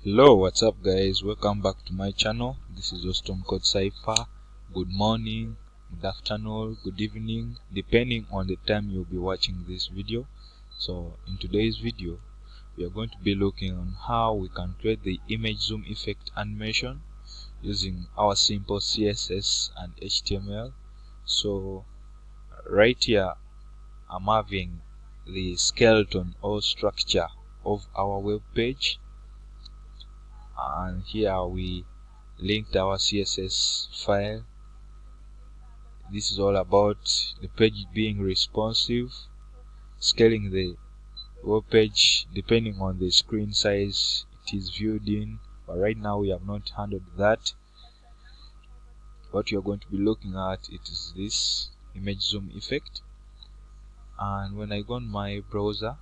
Hello, what's up guys? Welcome back to my channel. This is Oston called Cypher. Good morning, good afternoon, good evening, depending on the time you'll be watching this video. So in today's video we are going to be looking on how we can create the image zoom effect animation using our simple CSS and HTML. So right here I'm having the skeleton or structure of our web page, and here we linked our CSS file. This is all about the page being responsive, scaling the web page depending on the screen size it is viewed in, but right now we have not handled that. What you are going to be looking at it is this image zoom effect, and when I go on my browser,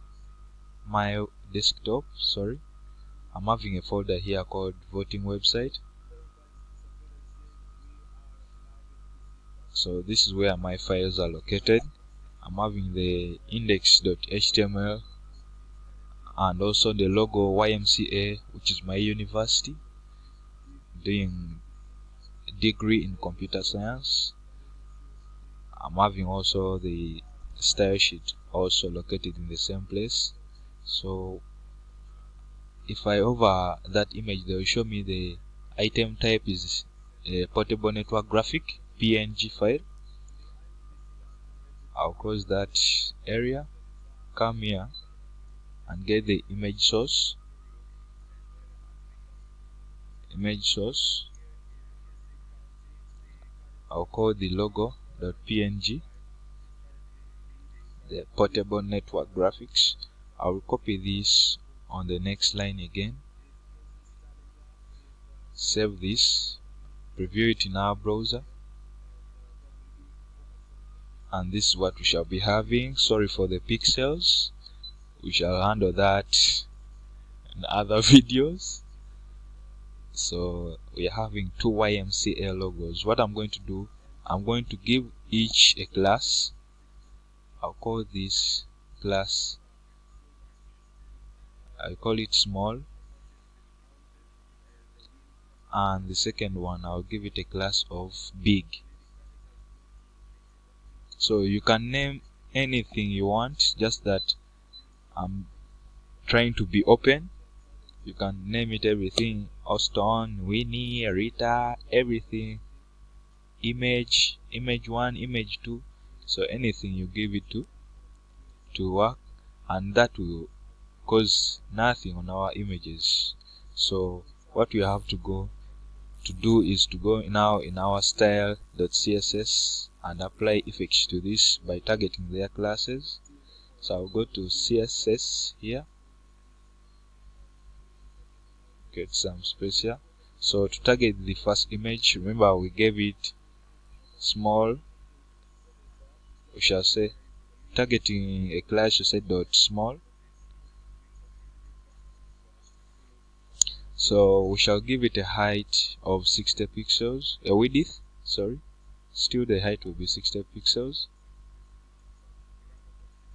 my desktop, I'm having a folder here called voting website. So this is where my files are located. I'm having the index.html and also the logo YMCA, which is my university, doing a degree in computer science. I'm having also the style sheet also located in the same place. So if I hover that image, they will show me the item type is a portable network graphic PNG file. I'll close that area, come here and get the image source. I'll call the logo.png, the portable network graphics. I will copy this on the next line again, save this, preview it in our browser, and this is what we shall be having. Sorry for the pixels, we shall handle that in other videos. So we are having two YMCA logos. What I'm going to do, I'm going to give each a class. I'll call this class, I'll call it small, and the second one I'll give it a class of big. So you can name anything you want, just that I'm trying to be open. You can name it everything: Oston, Winnie, Rita, everything, image 1, image 2. So anything you give it to work, and that will cause nothing on our images. So what we have to do is to go now in our style.css and apply effects to this by targeting their classes. So I'll go to CSS here, get some space here. So to target the first image, remember we gave it small, we shall say targeting a class, you say dot small. So we shall give it a height of 60 pixels, a width, still the height will be 60 pixels,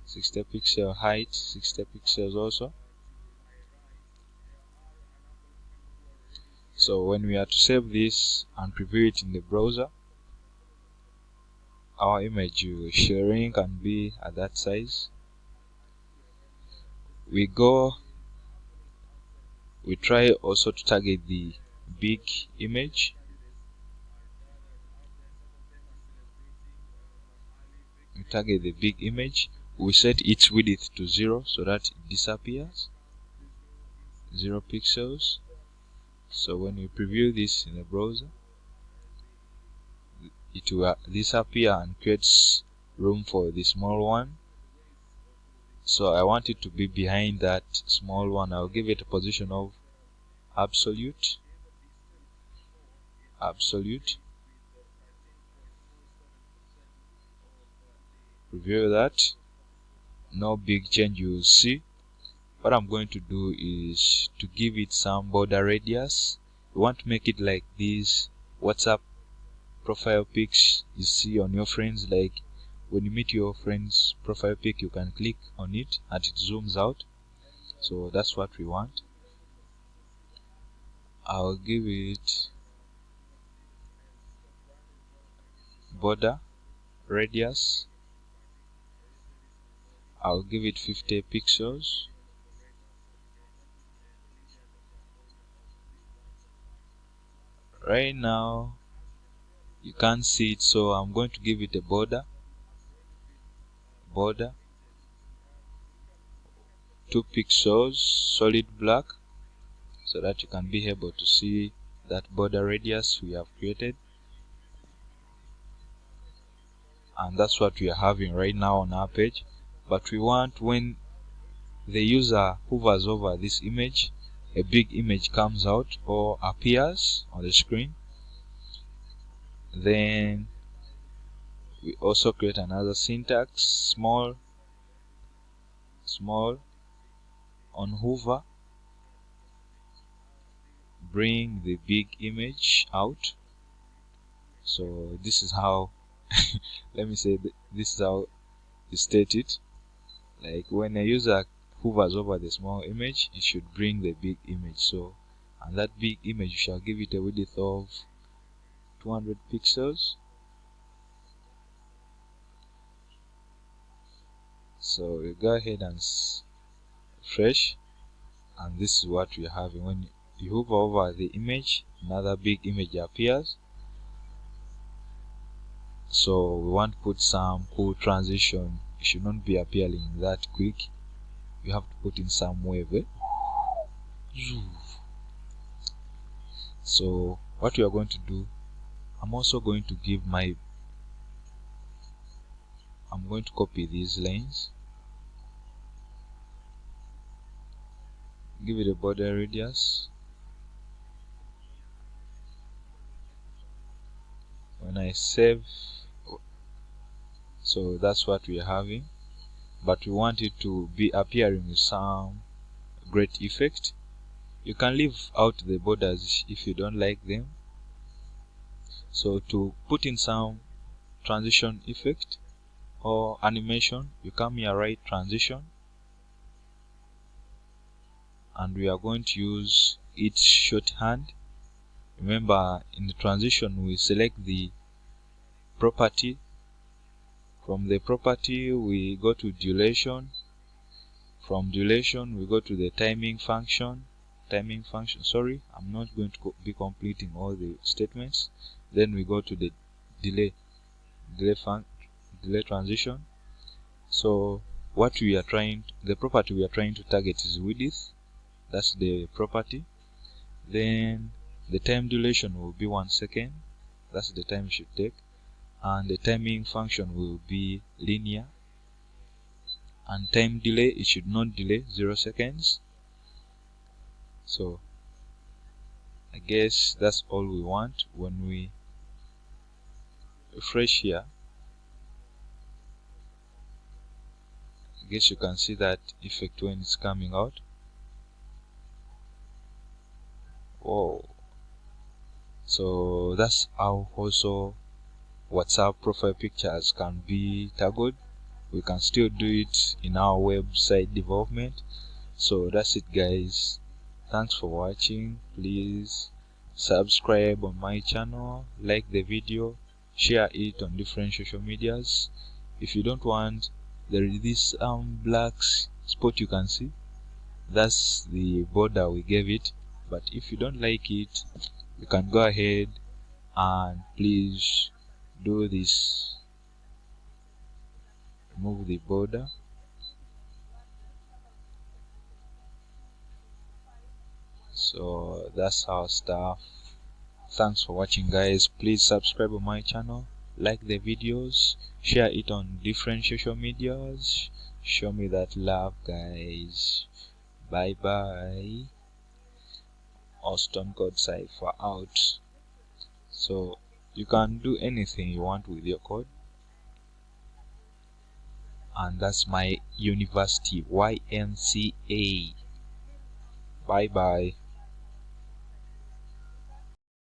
60 pixel height, 60 pixels also. So when we are to save this and preview it in the browser, our image will shrink and be at that size. We try also to target the big image. We target the big image. We set its width to 0 so that it disappears, 0 pixels. So when we preview this in the browser, it will disappear and creates room for the small one. So I want it to be behind that small one. I'll give it a position of absolute. Preview that. No big change you will see. What I'm going to do is to give it some border radius. You want to make it like these WhatsApp profile pics you see on your friends. Like when you meet your friend's profile pic, you can click on it and it zooms out. So that's what we want. I'll give it border radius. I'll give it 50 pixels. Right now you can't see it, so I'm going to give it a border 2 pixels solid black, so that you can be able to see that border radius we have created. And that's what we are having right now on our page. But we want, when the user hovers over this image, a big image comes out or appears on the screen. Then we also create another syntax: small on hover, bring the big image out. So this is how let me say this is how you state it. Like when a user hovers over the small image, it should bring the big image. So, and that big image, you shall give it a width of 200 pixels. So we go ahead and refresh, and this is what we are having. When you hover over the image, another big image appears. So we want to put some cool transition. It should not be appearing that quick. You have to put in some wave. So what we are going to do, I'm going to copy these lines, give it a border radius. When I save, so that's what we are having, but we want it to be appearing with some great effect. You can leave out the borders if you don't like them. So to put in some transition effect or animation, you come here, write transition, and we are going to use its shorthand. Remember, in the transition we select the property. From the property we go to duration. From duration we go to the timing function. Sorry, I'm not going to be completing all the statements. Then we go to the delay transition. So what we are the property we are trying to target is width. That's the property. Then the time duration will be 1 second. That's the time it should take. And the timing function will be linear. And time delay, it should not delay 0 seconds. So I guess that's all we want. When we refresh here, I guess you can see that effect when it's coming out. Whoa. So that's how also WhatsApp profile pictures can be toggled. We can still do it in our website development. So that's it, guys. Thanks for watching. Please subscribe on my channel, like the video, share it on different social medias. If you don't want, there is this black spot you can see. That's the border we gave it. But if you don't like it, you can go ahead and please do this. Remove the border. So that's our stuff. Thanks for watching, guys. Please subscribe on my channel, like the videos, share it on different social medias. Show me that love, guys. Bye bye. Oston code Cypher out. So you can do anything you want with your code. And that's my university, YMCA. Bye bye.